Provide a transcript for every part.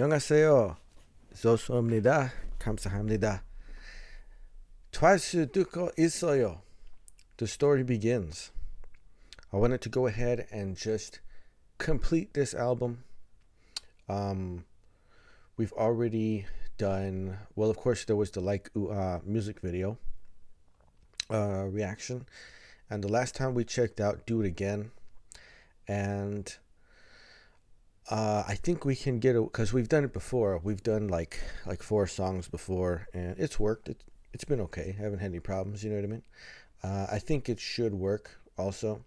안녕하세요. 여보세요. 감사합니다. twice 듣고 있어요. The story begins. I wanted to go ahead and just complete this album. We've already done, well, of course, there was the music video reaction. And the last time we checked out Do It Again. And I think we can get it because we've done it before. We've done like 4 songs before, and it's worked. It's been okay. I haven't had any problems. You know what I mean? I think it should work also.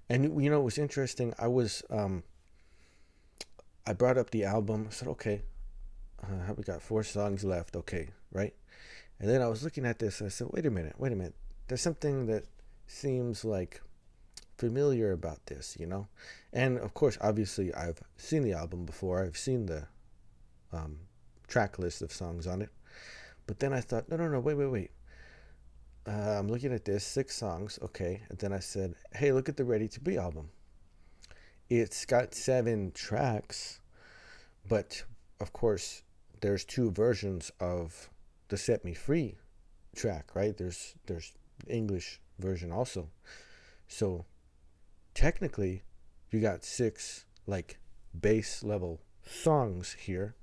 And you know, it was interesting. I brought up the album. I said, okay, we got 4 songs left. Okay, right? And then I was looking at this, and I said, wait a minute. There's something that seems like familiar about this, you know? And of course, obviously, I've seen the album before. I've seen the track list of songs on it. But then I thought, no, wait. I'm looking at this, 6 songs, okay. And then I said, hey, look at the Ready to Be album. It's got 7 tracks, but of course, there's 2 versions of the Set Me Free track, right? There's English version also. So technically, you got 6 like bass level songs here.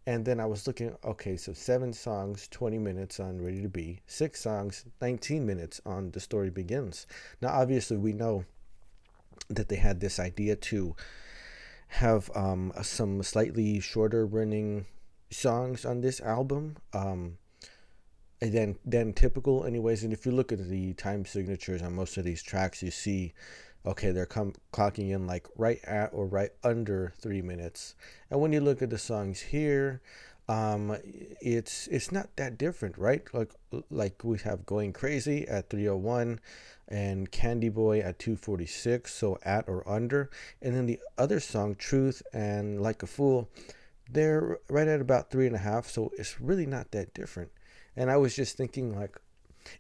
And then I was looking, okay, so 7 songs, 20 minutes on Ready to Be, 6 songs, 19 minutes on The Story Begins. Now, obviously, we know that they had this idea to have some slightly shorter running songs on this album. And then typical anyways. And if you look at the time signatures on most of these tracks, you see, okay, they're clocking in like right at or right under 3 minutes. And when you look at the songs here, it's not that different, right? Like we have Going Crazy at 3:01 and Candy Boy at 2:46, so at or under. And then the other song, Truth and Like a Fool, they're right at about 3.5, so it's really not that different. And I was just thinking, like,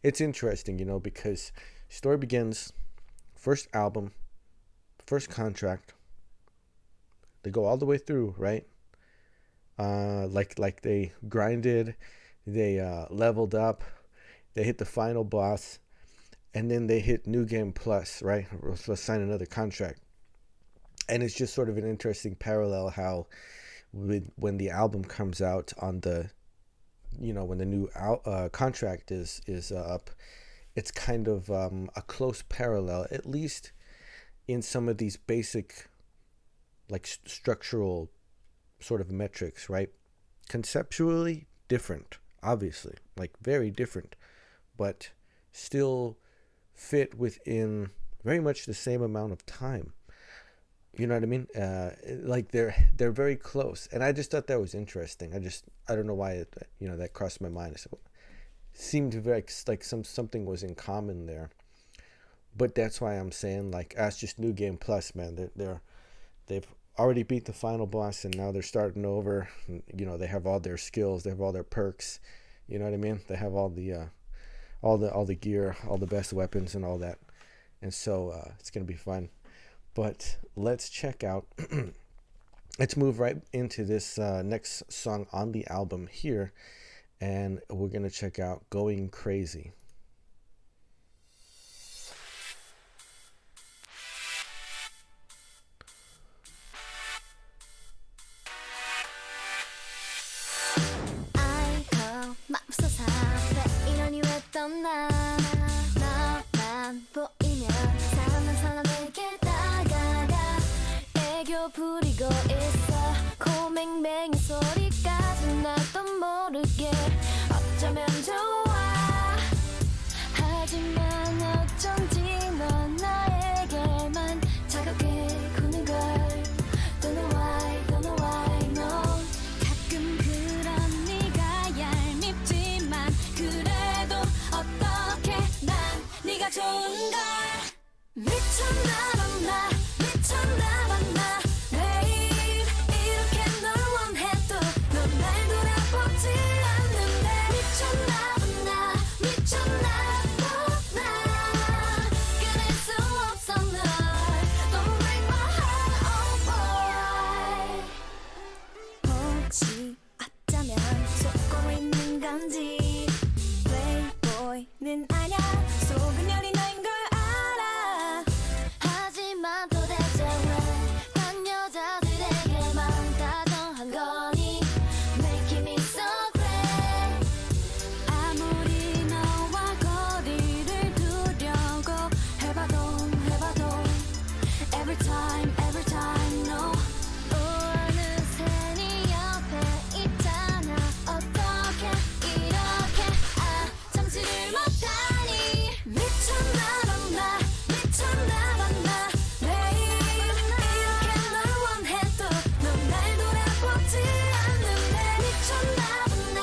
it's interesting, you know, because Story Begins, first album, first contract, they go all the way through, right? Like they grinded, they leveled up, they hit the final boss, and then they hit New Game Plus, right? Let's sign another contract. And it's just sort of an interesting parallel how when the album comes out on the, you know, when the new contract is up, it's kind of a close parallel, at least in some of these basic, like structural sort of metrics, right? Conceptually different, obviously, like very different, but still fit within very much the same amount of time. You know what I mean? Like they're very close, and I just thought that was interesting. I don't know why that crossed my mind. I said, well, seemed very like something was in common there, but that's why I'm saying, like, that's just New Game Plus, man. They've already beat the final boss, and now they're starting over. And, you know, they have all their skills, they have all their perks. You know what I mean? They have all the gear, all the best weapons, and all that, and so it's gonna be fun. But let's check out, let's move right into this next song on the album here. And we're going to check out Going Crazy. 부리고 있어 고맹맹이 소리까지 나도 모르게 어쩌면 좋아 하지만 어쩐지 넌 나에게만 차갑게 구는 걸 Don't know why no 가끔 그런 네가 얄밉지만 그래도 어떻게 난 네가 좋은 걸 미쳤나봐 나 미쳤나봐 나 매일 이렇게 널 원해도 넌 날 돌아보지 않는 건지 Playboy는 아냐 속은 열이 너인 걸 알아 하지만 도대체 왜 난 여자들에게만 다정한 거니 Making me so great 아무리 너와 거리를 두려고 해봐도 Every time no 어느새 네 옆에 있잖아 어떻게 이렇게 참지를 못하니 미쳤나봐 나 매일 이렇게 널 원해도 넌 날 돌아보지 않는데 미쳤나봐 나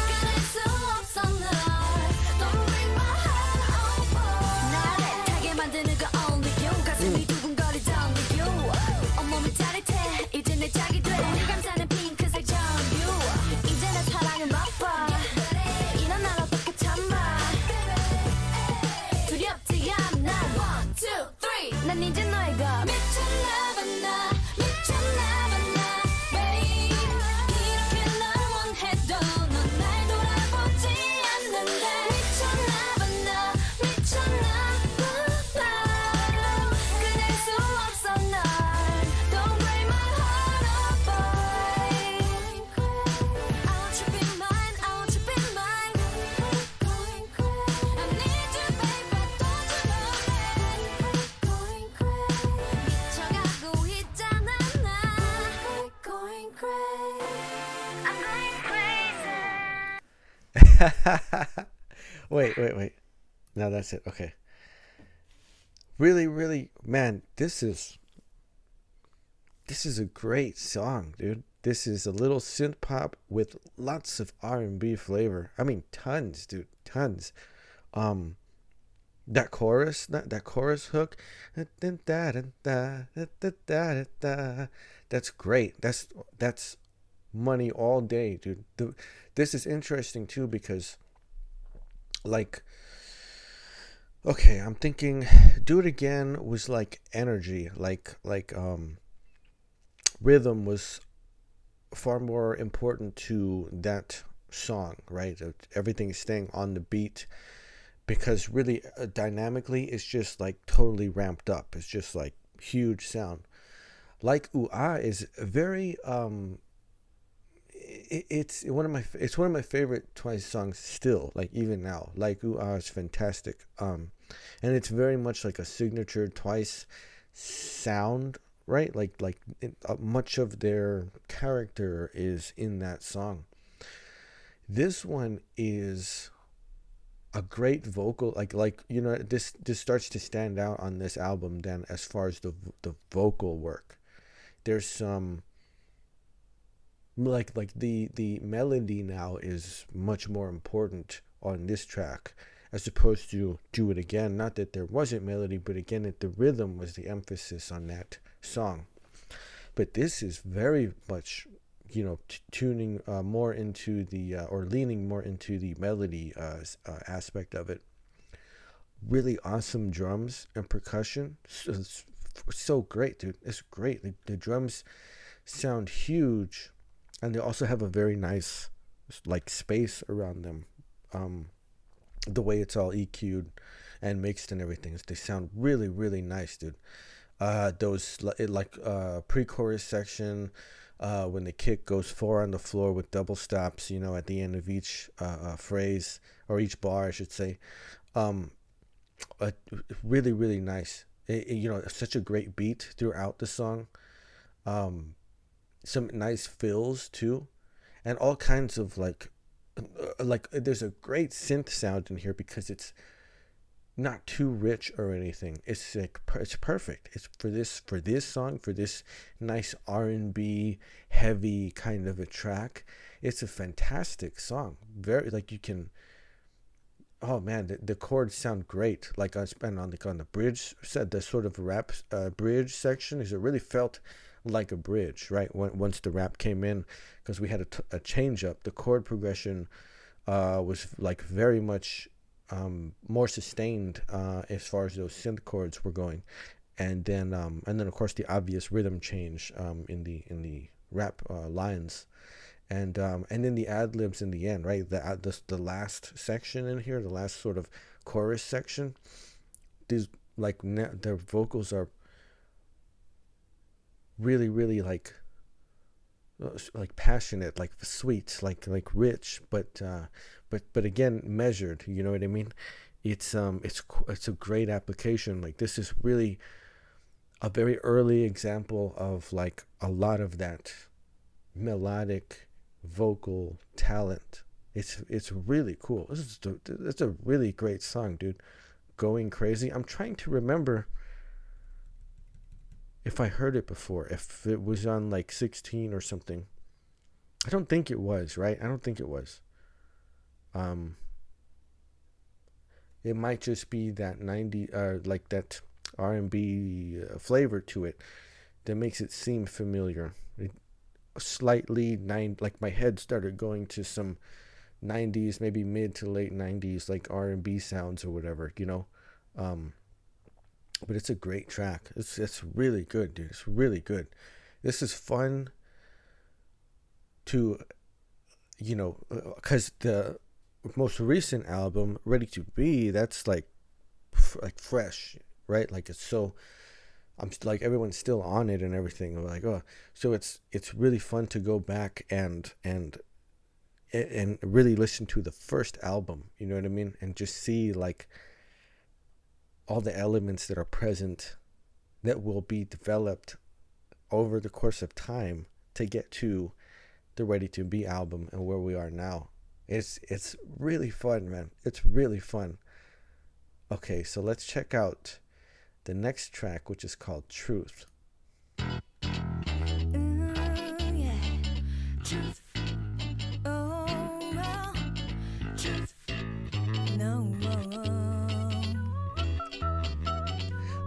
끊을 수 없어 널 Don't break my heart over 나를 타게 만드는 거 only you 가슴이 두근거리던 you 온몸이 짜릿해 이제 내 짝이 돼 감사는 핑크색 전류 이제 내 사랑을 맛봐 이런 날 어떻게 참아 두렵지 않아 One, two, three 난 이제 너에게 미쳤나봐 나 매일 이렇게 널 원해도 넌 날 돌아보지 않는데 미쳤나봐 나 끊을 수 없어 널 Don't break my heart oh boy I want you be mine I need you baby don't you know it 미쳐가고 있잖아 나 going crazy I'm going crazy Wait. Now that's it. Okay. Really, man, this is a great song, dude. This is a little synth pop with lots of R&B flavor. I mean, tons, dude, tons. That chorus hook, that's great. That's money all day, dude. This is interesting too because, like, okay, I'm thinking, Do It Again was like energy, like rhythm was far more important to that song, right? Everything is staying on the beat because really dynamically it's just like totally ramped up. It's just like huge sound. Like Ooh Ah is very it's one of my favorite Twice songs still, like even now. Like Ooh Ah is fantastic. And it's very much like a signature Twice sound, right? Like much of their character is in that song. This one is a great vocal, like you know, this starts to stand out on this album. Then as far as the vocal work, there's some like the melody now is much more important on this track as opposed to Do It Again. Not that there wasn't melody, but again, that the rhythm was the emphasis on that song. But this is very much, you know, tuning more into the or leaning more into the melody aspect of it. Really awesome drums and percussion. So great, dude. It's great. The drums sound huge, and they also have a very nice like space around them. The way it's all EQ'd and mixed and everything, they sound really nice, dude. Those pre-chorus section, when the kick goes 4 on the floor with double stops, you know, at the end of each phrase or each bar, I should say. Really nice. You know, such a great beat throughout the song. Some nice fills too, and all kinds of like there's a great synth sound in here because it's not too rich or anything. It's like it's perfect. It's for this song, for this nice R&B heavy kind of a track. It's a fantastic song. Very like you can. Oh man, the chords sound great. Like I spent on the bridge, said the sort of rap bridge section is it really felt like a bridge, right? Once the rap came in, because we had a change up, the chord progression was like very much more sustained as far as those synth chords were going, and then of course the obvious rhythm change in the rap lines, and then the ad libs in the end, right? The last section in here, the last sort of chorus section. These their vocals are really, really like passionate, like sweet, like rich, but again measured. You know what I mean? It's a great application. Like this is really a very early example of like a lot of that melodic vocal talent. It's really cool. It's a really great song, dude. Going Crazy. I'm trying to remember if I heard it before, if it was on like 16 or something. I don't think it was, right? I don't think it was. It might just be that 90 like that R&B flavor to it that makes it seem familiar. Slightly like my head started going to some 90s, maybe mid to late 90s like R&B sounds or whatever, you know. But it's a great track. It's really good, dude. It's really good. This is fun to, you know, because the most recent album, Ready to Be, that's like fresh, right? Like it's so, I'm like, everyone's still on it and everything. I'm like, oh, so it's really fun to go back and really listen to the first album, you know what I mean? And just see like all the elements that are present that will be developed over the course of time to get to the Ready to Be album and where we are now. It's really fun, man. It's really fun. Okay, so let's check out the next track, which is called Truth. Truth. Truth. No.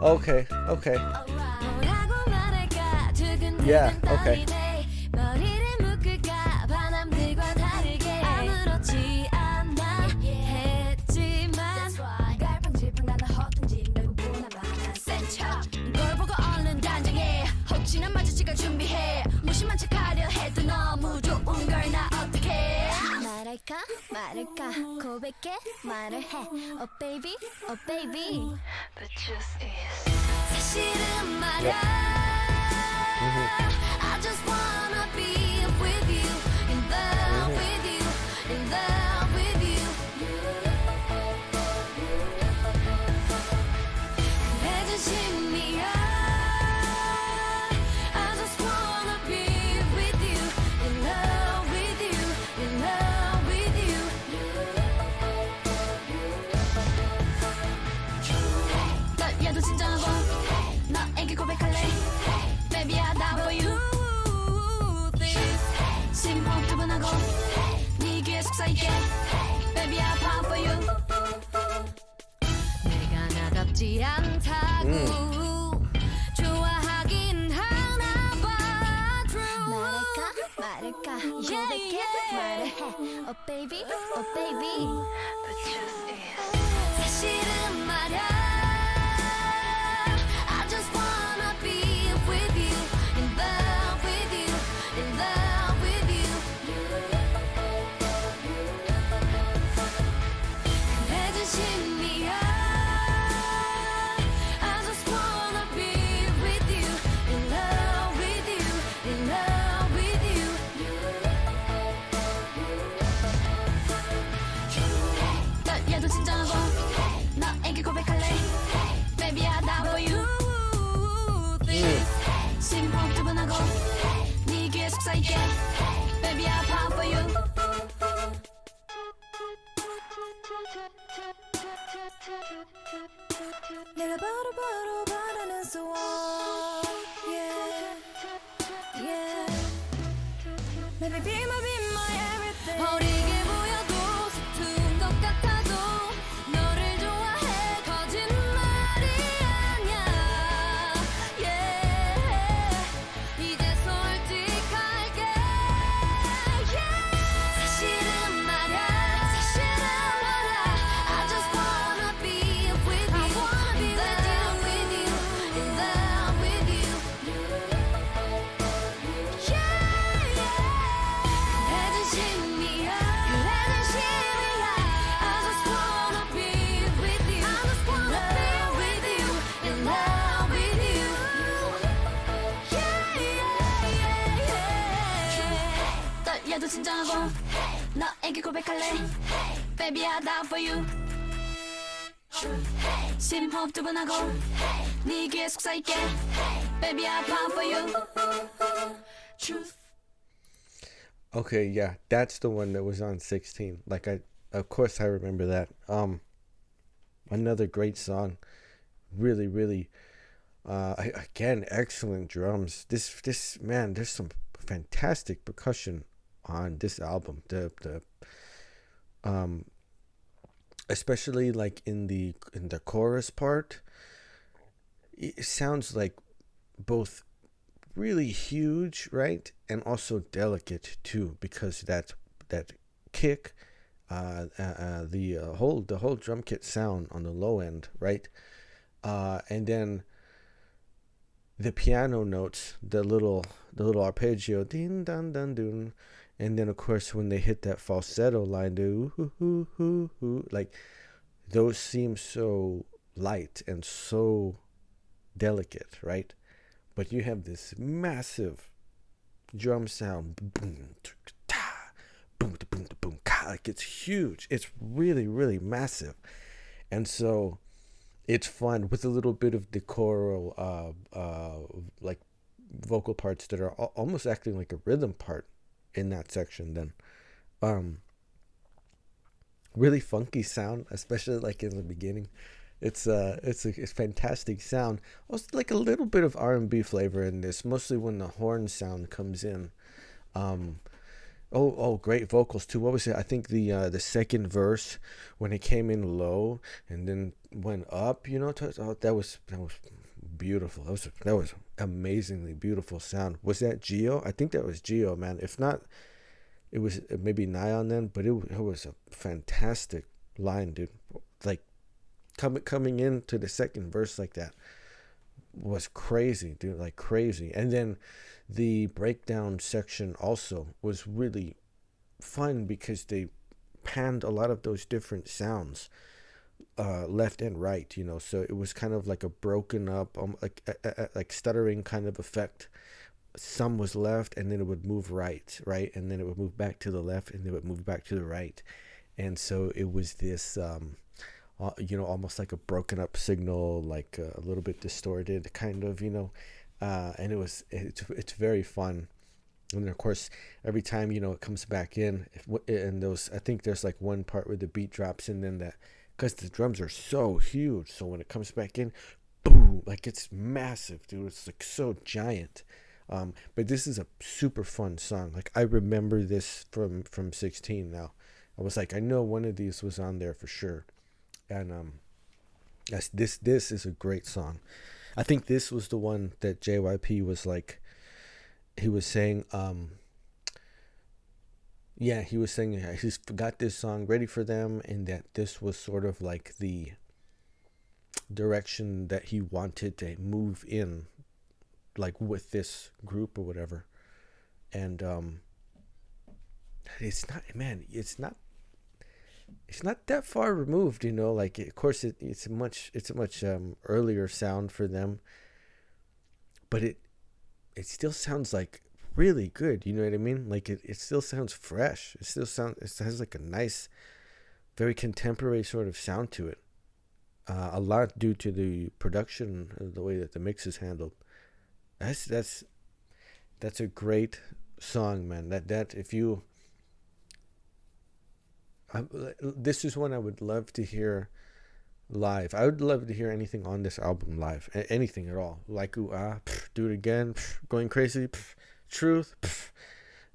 Okay. Yeah, okay. 말할까 고백해 말을 해 Oh baby oh baby The truth is 사실은 말야 I just wanna be with you in love with you in love with you 내 진심이야 I just wanna be with you in love with you in love 너야도 진정하고 너에게 고백할래 Baby I die for you 심호흡 두 번 하고 네 귀에 속삭일게 Baby I pound for you 내가 나답지 않다고 좋아하긴 하나 봐 True 말할까 고백해 말을 해 Oh baby oh baby The truth is 사실은 말야 진정하고 너에게 고백할래 Baby I die for you 심호흡 두 번 하고 네 귀에 속삭일게 Baby I pound for you 내가 바로 바라는 소원 Yeah Yeah Baby be my everything 어리게 보여도 서툰 것 같아도 너를 좋아해 거짓말이 아니야 Yeah 이제 솔직할게 Yeah 사실은 말야 I just wanna be with you in love with you in love with you Yeah 이제도 진정하고 너에게 고백할래 Baby I die for you 시린 호흡 두 번 하고 네 귀에 속삭일게 Baby I die for you Truth Okay, yeah, that's the one that was on 16. Like of course I remember that. Another great song. Really, really again, excellent drums. This man, there's some fantastic percussion on this album. The especially like in the chorus part, it sounds like both really huge, right, and also delicate too, because that kick, the whole drum kit sound on the low end, right, and then the piano notes, the little arpeggio, din dun dun dun, and then of course when they hit that falsetto line, do hoo hoo hoo hoo, like those seem so light and so delicate, right? But you have this massive drum sound, boom, boom, boom, boom, like it's huge. It's really, really massive, and so it's fun with a little bit of the choral, like vocal parts that are almost acting like a rhythm part in that section. Then, really funky sound, especially like in the beginning. It's a fantastic sound. Also, like a little bit of R&B flavor in this, mostly when the horn sound comes in. Great vocals too. What was it? I think the second verse when it came in low and then went up. That was beautiful. That was amazingly beautiful sound. Was that Gio? I think that was Gio, man. If not, it was maybe Nyan then. But it was a fantastic line, dude. Like coming into the second verse like that was crazy, dude, like crazy. And then the breakdown section also was really fun because they panned a lot of those different sounds left and right, so it was kind of like a broken up like stuttering kind of effect. Some was left and then it would move right, and then it would move back to the left and then it would move back to the right, and so it was this almost like a broken up signal, like a little bit distorted kind of, and it's very fun. And then of course every time it comes back in, I think there's like one part where the beat drops and then because the drums are so huge, so when it comes back in, boom, like it's massive, dude. It's like so giant. But this is a super fun song. Like I remember this from 16 now. I was like, I know one of these was on there for sure. And this is a great song. I think this was the one that JYPE was like, he was saying he's got this song ready for them, and that this was sort of like the direction that he wanted to move in, like with this group or whatever. And it's not that far removed, like of course it's a much earlier sound for them, but it still sounds like really good, you know what I mean? Like it still sounds fresh. It has like a nice, very contemporary sort of sound to it, a lot due to the production, the way that the mix is handled. That's a great song, man. That if you this is one I would love to hear live. I would love to hear anything on this album live, anything at all. Like ooh ah, do it again, going crazy, truth,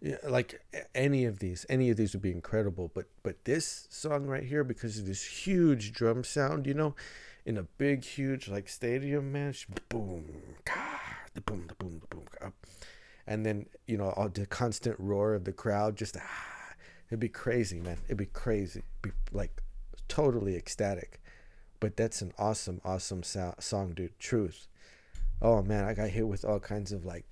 yeah, like any of these would be incredible. But this song right here, because of this huge drum sound, in a big huge like stadium, man, boom, the boom, the boom, the boom, and then all the constant roar of the crowd, just it'd be crazy, man. It'd be crazy. Be like totally ecstatic. But that's an awesome song, dude. Truth. Oh man, I got hit with all kinds of like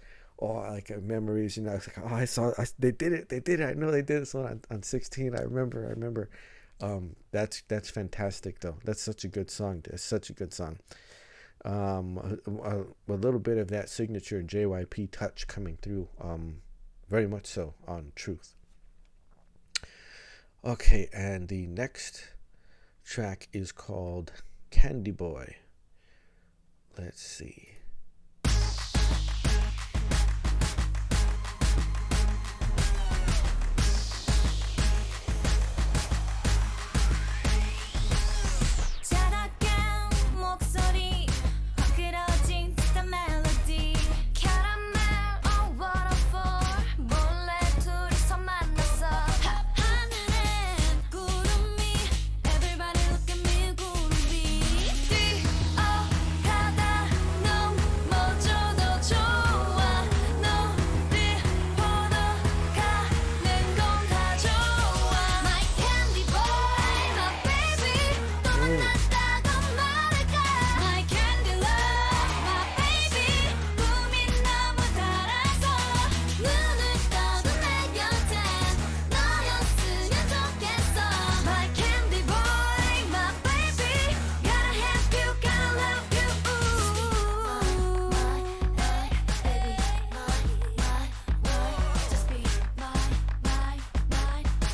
memories. I was like, they did it. I know they did this one on 16. I remember. That's fantastic though. That's such a good song. It's such a good song. A little bit of that signature JYP touch coming through. Very much so on Truth. Okay, and the next track is called Candy Boy. Let's see. 차갑게 목소리 헝클어진 듯한 멜로디 캐러멜 oh what a for 몰래 둘이서 만났어 하늘엔 구름이 everybody look at me 구름이 뛰어가다 넘어져도 좋아 너를 보러 가는 건 다 좋아 My candy boy my baby 또 만났다고 말할까 My candy love my baby 꿈이 너무 달아서 눈을 떠도 내 곁엔 너였으면 좋겠어 My candy boy my baby gotta have you gotta love you just be my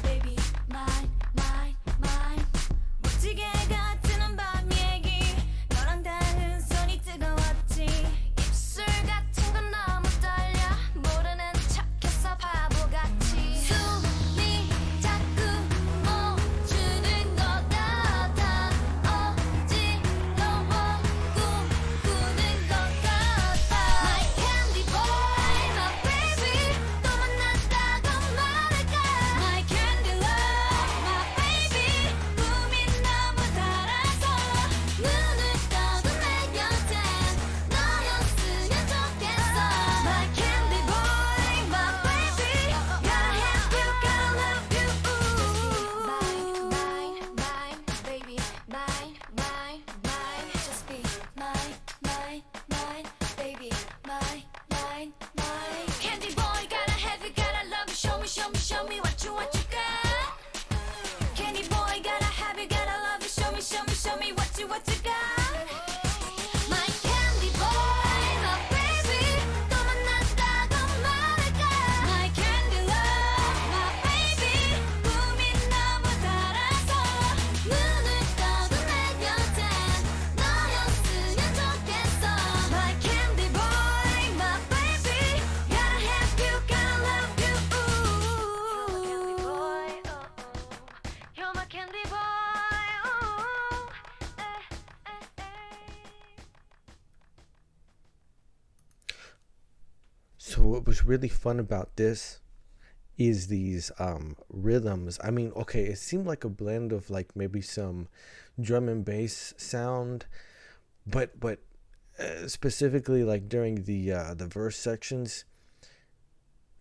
baby my 멋지게 같은 밤 얘기 너랑 닿은 손이 뜨거웠지 입술 같은 건 너무 떨려 모르는 척했어 바보같이 숨이 자꾸 멈추는 것 같아 어지러워 꿈꾸는 것 같아 My candy boy my baby 또 만났다고 말할까 My candy love my baby 꿈이 너무 달아서 눈을 떠도 내 곁엔 너였으면 좋겠어 My candy boy my baby gotta have you gotta love you mine baby mine just be mine baby mine candy boy gotta have you gotta love you show me what you got candy boy gotta have you gotta love you show me what you got My candy boy my baby 또 만났다고 말할까 My candy love my baby 꿈이 너무 달아서 눈을 떠도 내 곁엔 너였으면 좋겠어 My candy boy my baby gotta have you gotta love you You're my candy boy So what was really fun about this is these rhythms. I mean, okay, it seemed like a blend of like maybe some drum and bass sound, but specifically like during the verse sections,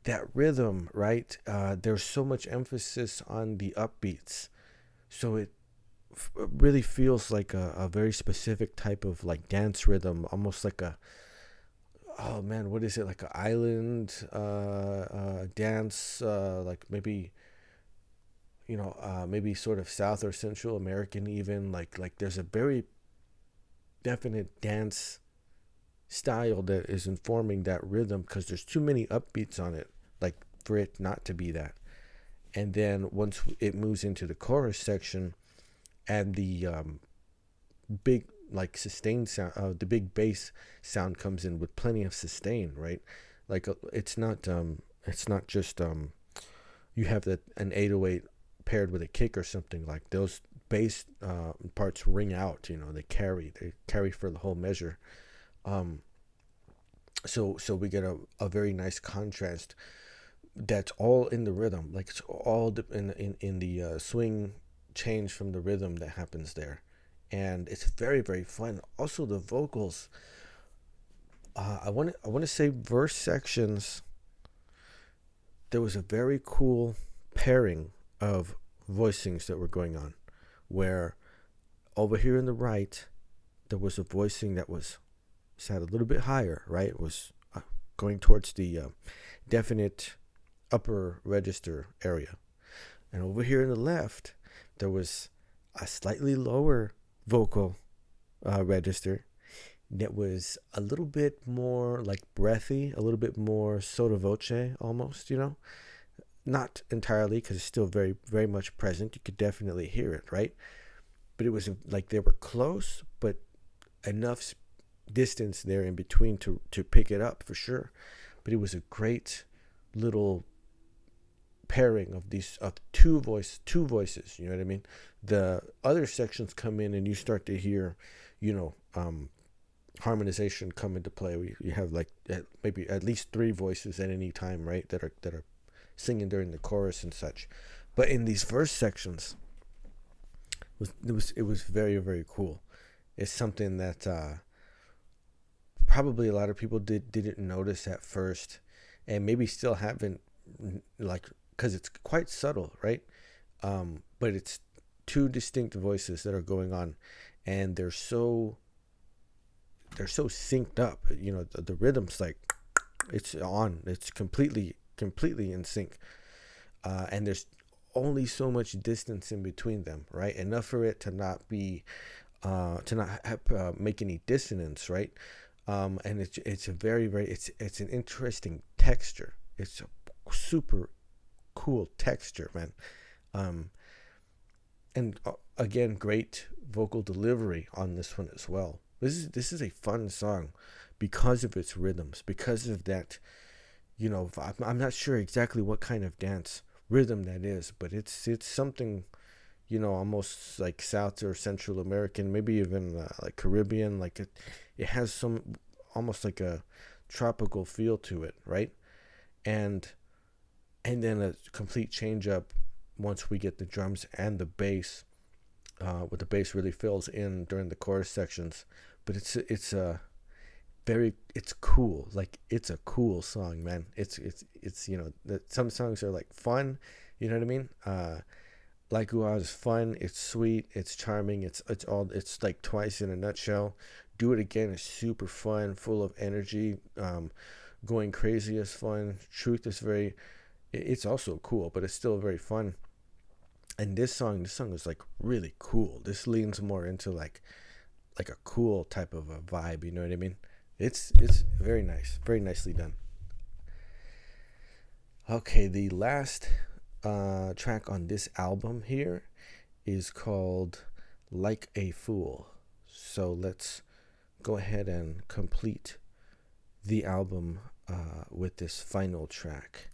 that rhythm, right? There's so much emphasis on the upbeats, so it really feels like a very specific type of like dance rhythm, almost like a, oh man, what is it, like an island dance, like maybe, you know, maybe sort of South or Central American even, like there's a very definite dance style that is informing that rhythm because there's too many upbeats on it, like for it not to be that. And then once it moves into the chorus section and the big like sustain sound, the big bass sound comes in with plenty of sustain, right? Like it's not just you have an 808 paired with a kick or something. Like those bass parts ring out, you know, they carry for the whole measure. So we get a very nice contrast that's all in the rhythm, like it's all in the swing change from the rhythm that happens there, and it's very, very fun. Also the vocals, I want to say verse sections, there was a very cool pairing of voicings that were going on, where over here in the right there was a voicing that was sat a little bit higher, right? It was going towards the definite upper register area, and over here in the left there was a slightly lower vocal register that was a little bit more like breathy, a little bit more sotto voce almost, you know, not entirely, because it's still very, very much present. You could definitely hear it, right? But it was like they were close, but enough distance there in between to pick it up for sure. But it was a great little pairing of two voices. You know what I mean? The other sections come in, and you start to hear, harmonization come into play. You have like maybe at least three voices at any time, right? That are singing during the chorus and such. But in these verse sections, it was very, very cool. It's something that probably a lot of people didn't notice at first, and maybe still haven't, like, because it's quite subtle, right? But it's two distinct voices that are going on, and they're so synced up. The rhythm's like it's completely in sync, and there's only so much distance in between them, right? Enough for it to not be make any dissonance, right? And it's a very, very it's an interesting texture. It's a super cool texture, man. And again, great vocal delivery on this one as well. This is a fun song because of its rhythms, because of that. I'm not sure exactly what kind of dance rhythm that is, but it's something, almost like South or Central American, maybe even like Caribbean. Like it has some almost like a tropical feel to it, right? And then a complete change up once we get the drums and the bass, where the bass really fills in during the chorus sections. But it's cool. Like, it's a cool song, man. It's some songs are like fun, you know what I mean? Like Ua is fun, it's sweet, it's charming, it's like Twice in a nutshell. Do It Again is super fun, full of energy. Going Crazy is fun. Truth is it's also cool, but it's still very fun. And this song is like really cool. This leans more into like a cool type of a vibe, you know what I mean? It's very nice, very nicely done. Okay, the last track on this album here is called Like a Fool. So let's go ahead and complete the album with this final track.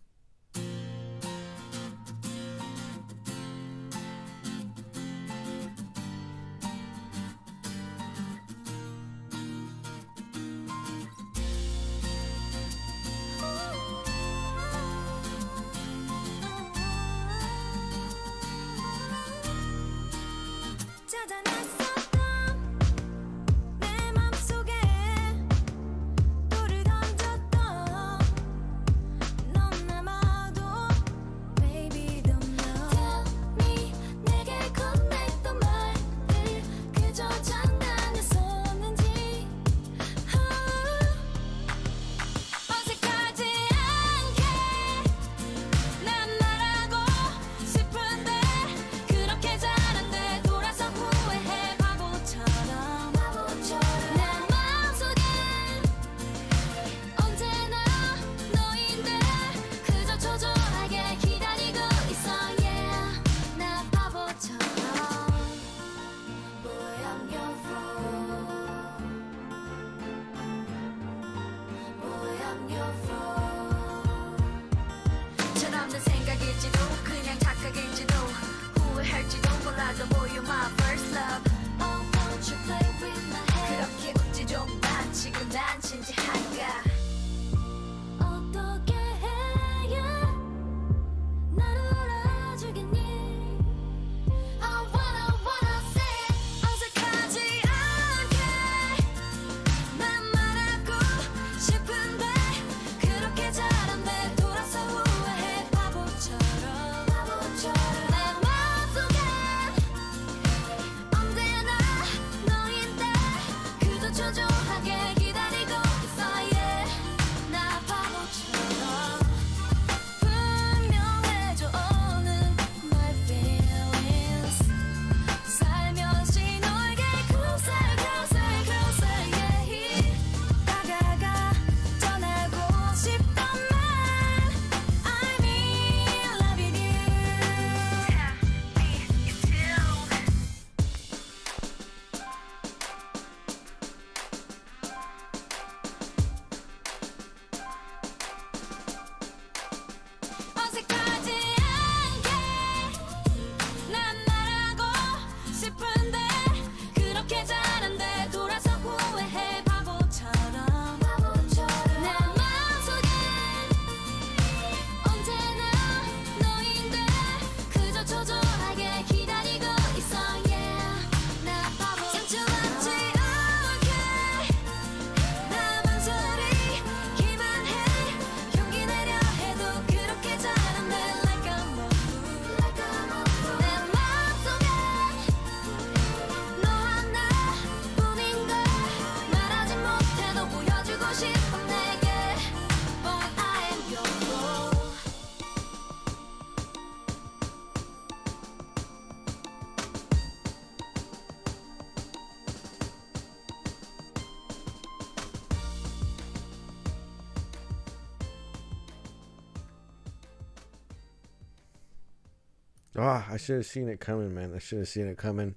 I should have seen it coming, man. I should have seen it coming.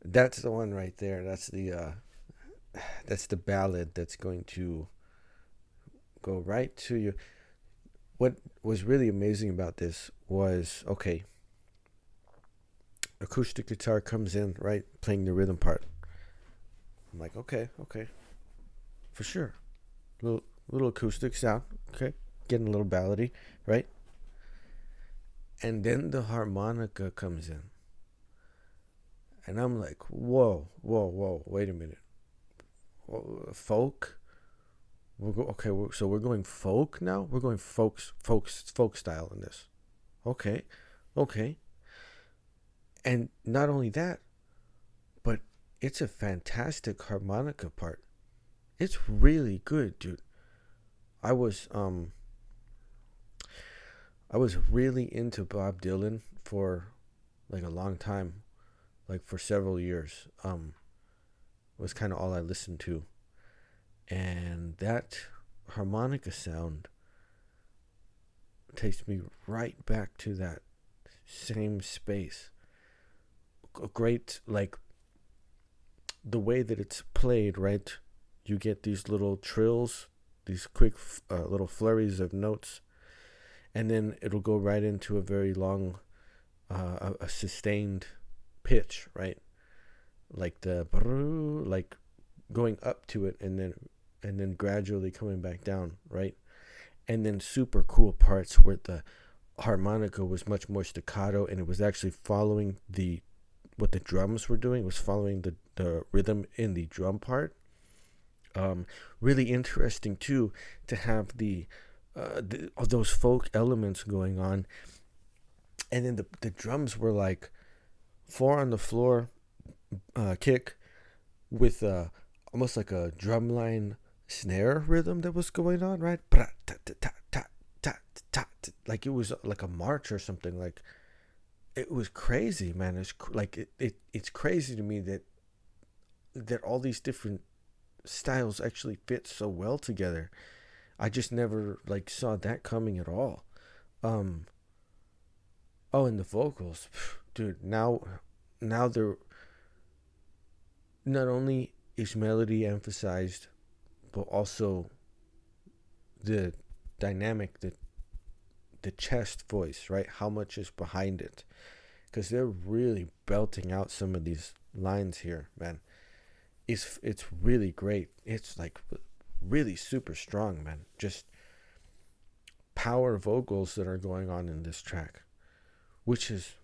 That's the one right there. That's the ballad that's going to go right to you. What was really amazing about this was, okay, acoustic guitar comes in, right, playing the rhythm part. I'm like, okay, for sure. Little acoustic sound, okay, getting a little ballady, right? And then the harmonica comes in. And I'm like, whoa, wait a minute. Folk? So we're going folk now? We're going folk style in this. Okay. And not only that, but it's a fantastic harmonica part. It's really good, dude. I was really into Bob Dylan for like a long time, like for several years. Was kind of all I listened to. And that harmonica sound takes me right back to that same space. A great, like, the way that it's played, right? You get these little trills, these quick little flurries of notes, and then it'll go right into a very long, a sustained pitch, right? Like like going up to it and then gradually coming back down, right? And then super cool parts where the harmonica was much more staccato and it was actually following what the drums were doing. It was following the rhythm in the drum part. Really interesting too to have all those folk elements going on, and then the drums were like 4 on the floor kick with almost like a drumline snare rhythm that was going on, right? Like it was like a march or something. Like it was crazy, man. It's like it's crazy to me that all these different styles actually fit so well together. I just never like saw that coming at all. And the vocals, dude. Now they're not only is melody emphasized, but also the dynamic, the chest voice, right? How much is behind it? Because they're really belting out some of these lines here, man. It's really great. It's like really super strong, man. Just power vocals that are going on in this track, which is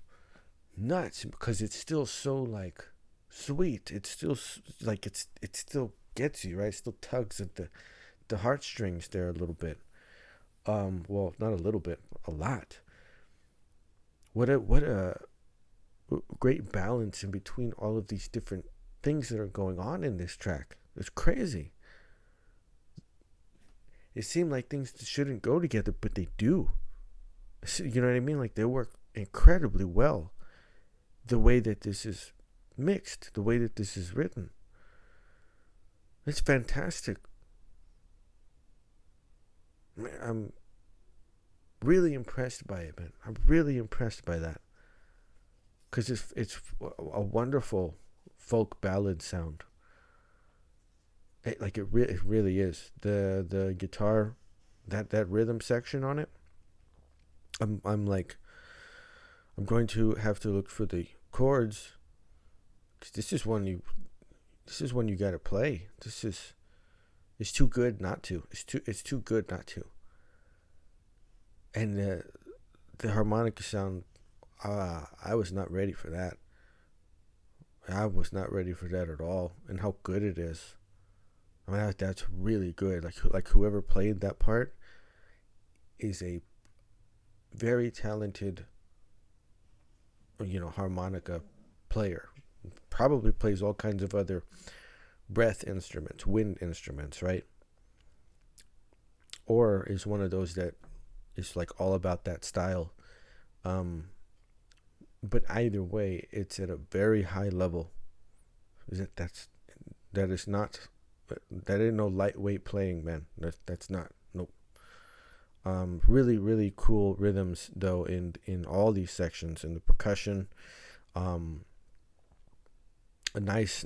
nuts because it's still so like sweet. It's still like it still gets you, right? It still tugs at the heartstrings there a little bit. Well, not a little bit, a lot. What a great balance in between all of these different things that are going on in this track. It's crazy. It seemed like things shouldn't go together, but they do. You know what I mean? Like they work incredibly well. The way that this is mixed, the way that this is written. It's fantastic. Man, I'm really impressed by it, man. I'm really impressed by that. Because it's a wonderful folk ballad sound. It really is. The guitar, that rhythm section on it. I'm going to have to look for the chords. 'Cause this is one you gotta play. It's too good not to. It's too good not to. And the harmonica sound, I was not ready for that. I was not ready for that at all. And how good it is. I mean, that's really good. Like whoever played that part is a very talented, harmonica player. Probably plays all kinds of other breath instruments, wind instruments, right? Or is one of those that is like all about that style. But either way, it's at a very high level. That ain't no lightweight playing, man. That's not. Nope. Really, really cool rhythms though in all these sections. In the percussion, um, a nice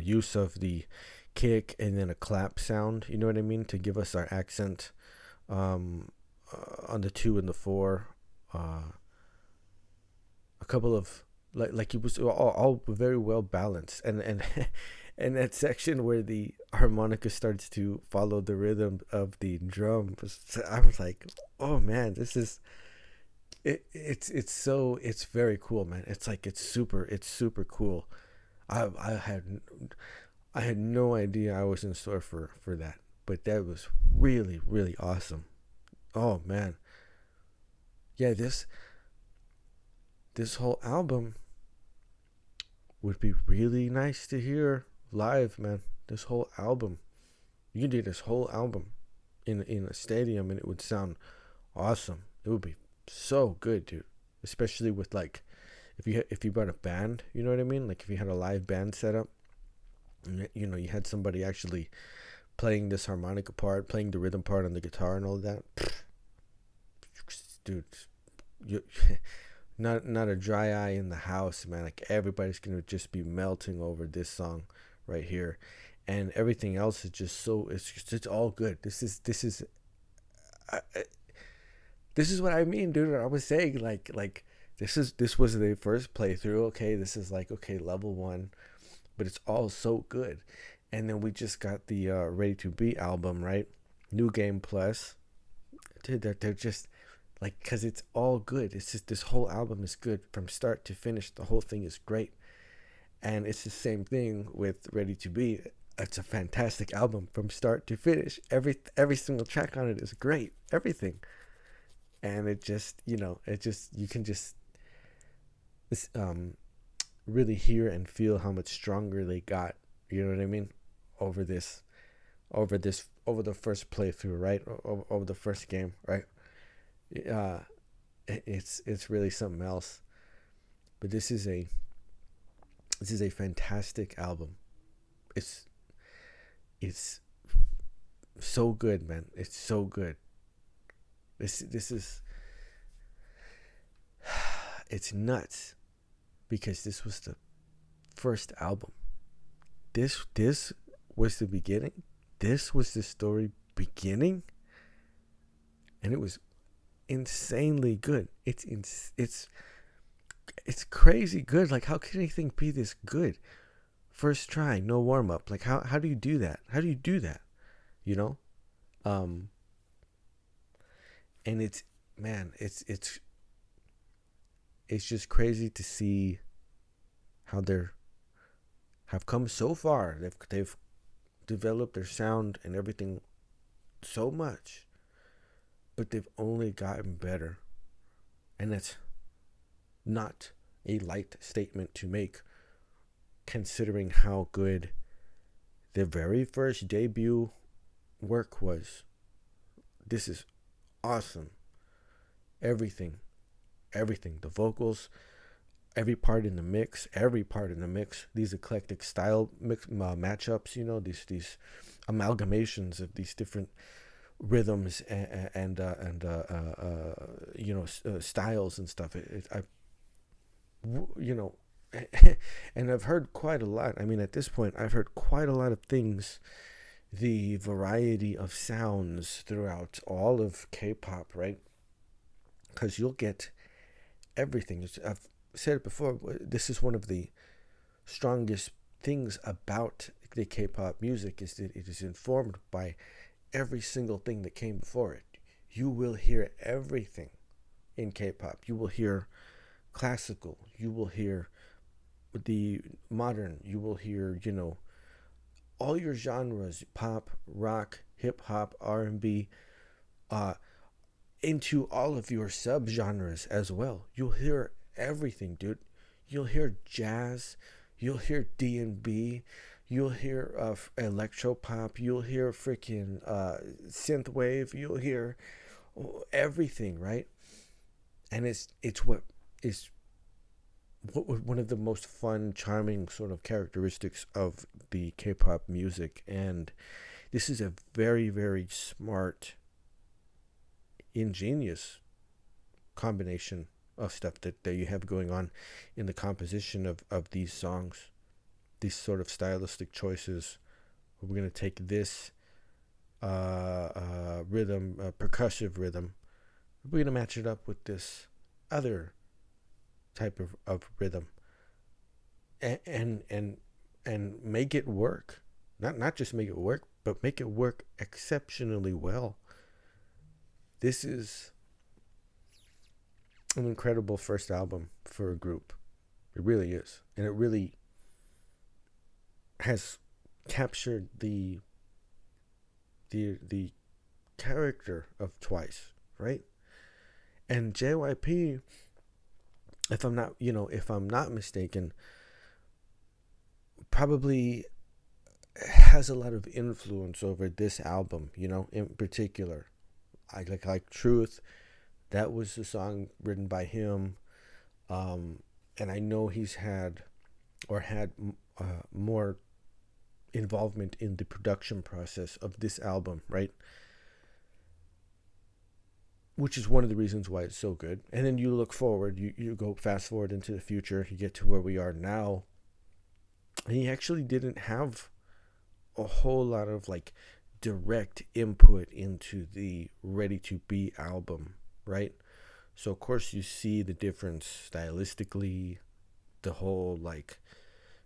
use of the kick and then a clap sound. You know what I mean, to give us our accent on the 2 and the 4. A couple of like it was all very well balanced, and and that section where the harmonica starts to follow the rhythm of the drum, I was like, oh man, this is it's very cool, man. It's like it's super cool. I had no idea I was in store for that, but that was really awesome. Oh man, yeah, this whole album would be really nice to hear live, man. This whole album, you could do this whole album in a stadium, and it would sound awesome. It would be so good, dude. Especially with like, if you brought a band, you know what I mean. Like if you had a live band set up, and, you had somebody actually playing this harmonica part, playing the rhythm part on the guitar and all of that. Dude, you not a dry eye in the house, man. Like everybody's gonna just be melting over this song right here, and everything else is just so it's all good. This is this is what I mean, dude. I was saying like this was the first playthrough. Okay, this is like okay, level 1, but it's all so good. And then we just got the Ready to Be album, right? New Game Plus. Dude, they're just like, because it's all good. It's just this whole album is good from start to finish. The whole thing is great. And it's the same thing with Ready to Be. It's a fantastic album from start to finish. Every single track on it is great. Everything. And it just, you can just really hear and feel how much stronger they got. You know what I mean? Over the first playthrough, right? Over the first game, right? It's really something else. But this is a fantastic album. It's so good, man. It's so good. This is it's nuts, because this was the first album. This was the beginning. This was the story beginning, and it was insanely good. It's crazy good. Like, how can anything be this good? First try, no warm up. Like, how do you do that? How do you do that? And it's just crazy to see how have come so far. They've developed their sound and everything so much, but they've only gotten better. And that's not a light statement to make, considering how good their very first debut work was. This is awesome. Everything, the vocals, every part in the mix, these eclectic style mix matchups, these amalgamations of these different rhythms and styles and stuff. And I've heard quite a lot. I mean, at this point, I've heard quite a lot of things. The variety of sounds throughout all of K-pop, right? Because you'll get everything. I've said it before. This is one of the strongest things about the K-pop music, is that it is informed by every single thing that came before it. You will hear everything in K-pop. You will hear classical. You will hear the modern. You will hear, all your genres, pop, rock, hip hop, R&B, into all of your subgenres as well. You'll hear everything, dude. You'll hear jazz, you'll hear D&B, you'll hear electro pop, you'll hear freaking synth wave, you'll hear everything, right? And it's what one of the most fun, charming sort of characteristics of the K-pop music. And this is a very, very smart ingenious combination of stuff that you have going on in the composition of these songs, these sort of stylistic choices. We're going to take this rhythm, percussive rhythm, we're going to match it up with this other type of rhythm, and make it work. Not just make it work, but make it work exceptionally well. This is an incredible first album for a group. It really is. And it really has captured the character of Twice, right? And JYPE, if I'm not mistaken, probably has a lot of influence over this album, in particular. I like Truth. That was a song written by him. And I know he's had more involvement in the production process of this album, right? Which is one of the reasons why it's so good. And then you look forward, you go fast forward into the future, you get to where we are now. And he actually didn't have a whole lot of like direct input into the Ready to Be album, right? So of course you see the difference stylistically, the whole like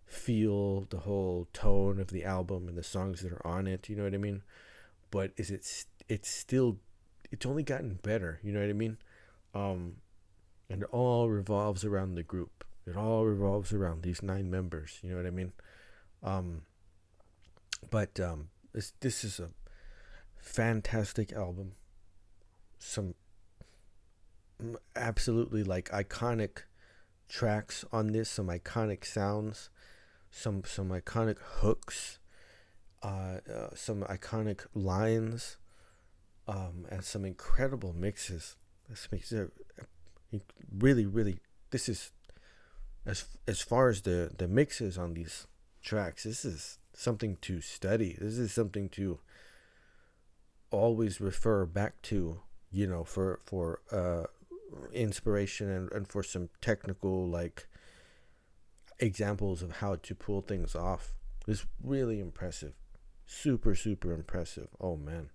feel, the whole tone of the album and the songs that are on it, you know what I mean? But it's only gotten better, you know what I mean? And it all revolves around the group. It all revolves around these 9 members, you know what I mean? But this is a fantastic album. Some absolutely like iconic tracks on this, some iconic sounds, some iconic hooks, some iconic lines, and some incredible mixes. This makes it really. This is as far as the mixes on these tracks. This is something to study. This is something to always refer back to, for inspiration and for some technical like examples of how to pull things off. It's really impressive. Super impressive. Oh man.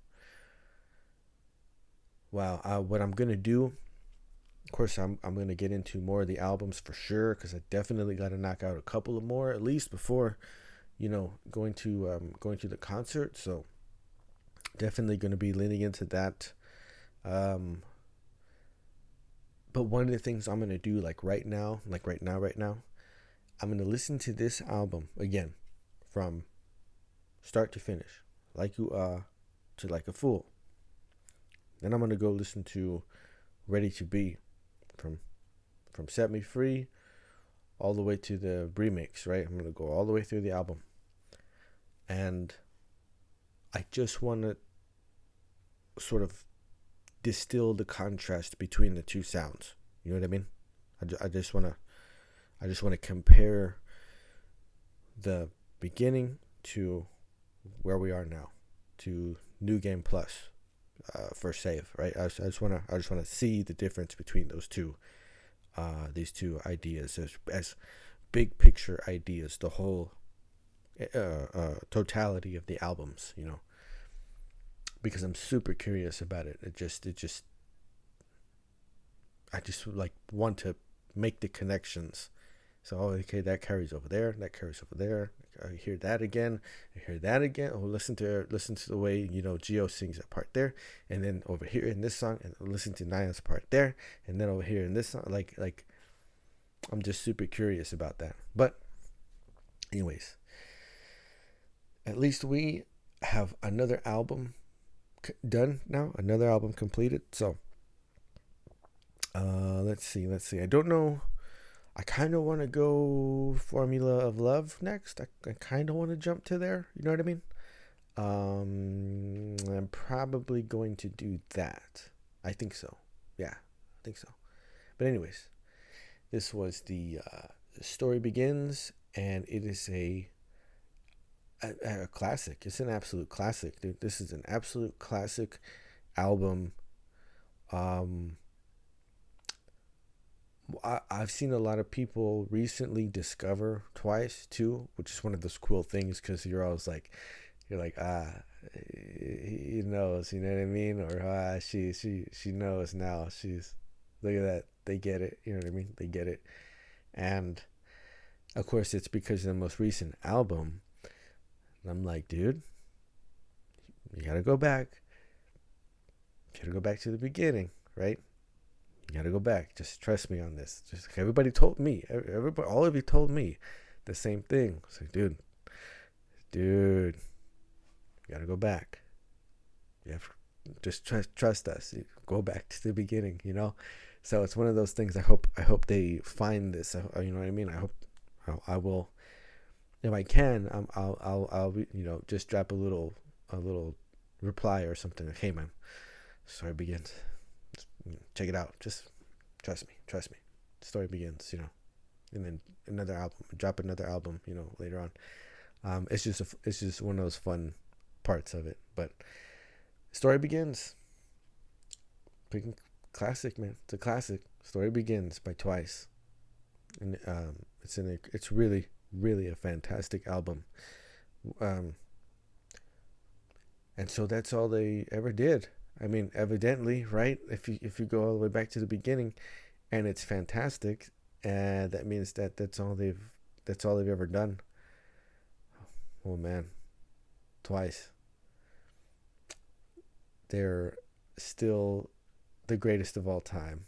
Wow. What I'm gonna do, of course, I'm gonna get into more of the albums for sure, because I definitely got to knock out a couple of more at least before, going to the concert. So definitely gonna be leaning into that. But one of the things I'm gonna do right now, I'm gonna listen to this album again from start to finish, Like You Are to Like a Fool. Then I'm gonna go listen to Ready to Be from Set Me Free all the way to the remix, right? I'm gonna go all the way through the album, and I just want to sort of distill the contrast between the two sounds. You know what I mean? I just want to compare the beginning to where we are now, to New Game Plus, First Save, right? I just want to see the difference between these two ideas as big picture ideas, the whole totality of the albums, because I'm super curious about it. I just want to make the connections. So, okay, that carries over there. That carries over there. I hear that again. I hear that again. Oh, listen to the way Gio sings that part there, and then over here in this song, and listen to Naya's part there, and then over here in this song, like I'm just super curious about that. But, anyways, at least we have another album done now, another album completed. So, let's see. I don't know. I kind of want to go Formula of Love next. I kind of want to jump to there. You know what I mean? I'm probably going to do that. I think so. Yeah, I think so. But anyways, this was the Story Begins, and it is a classic. It's an absolute classic, dude. This is an absolute classic album. Um, I've seen a lot of people recently discover Twice too, which is one of those cool things because you're like, he knows, you know what I mean, or she knows now. She's look at that, they get it, you know what I mean, they get it, and of course it's because of the most recent album. And I'm like, dude, you gotta go back. You gotta go back to the beginning, right? You gotta go back. Just trust me on this. Just everybody told me. Everybody, all of you told me the same thing. It's like, dude, you gotta go back. You have just trust us. Go back to the beginning. You know. So it's one of those things. I hope they find this. You know what I mean. I will. If I can, I'll just drop a little reply or something like, hey man, story begins. Check it out. Just trust me. Story begins, and then drop another album, later on. It's just one of those fun parts of it. But story begins. Big classic, man. It's a classic. Story Begins by Twice, and it's really, really a fantastic album. And so that's all they ever did. I mean, evidently, right? If you go all the way back to the beginning, and it's fantastic, and that means that's all they've ever done. Oh man, Twice. They're still the greatest of all time.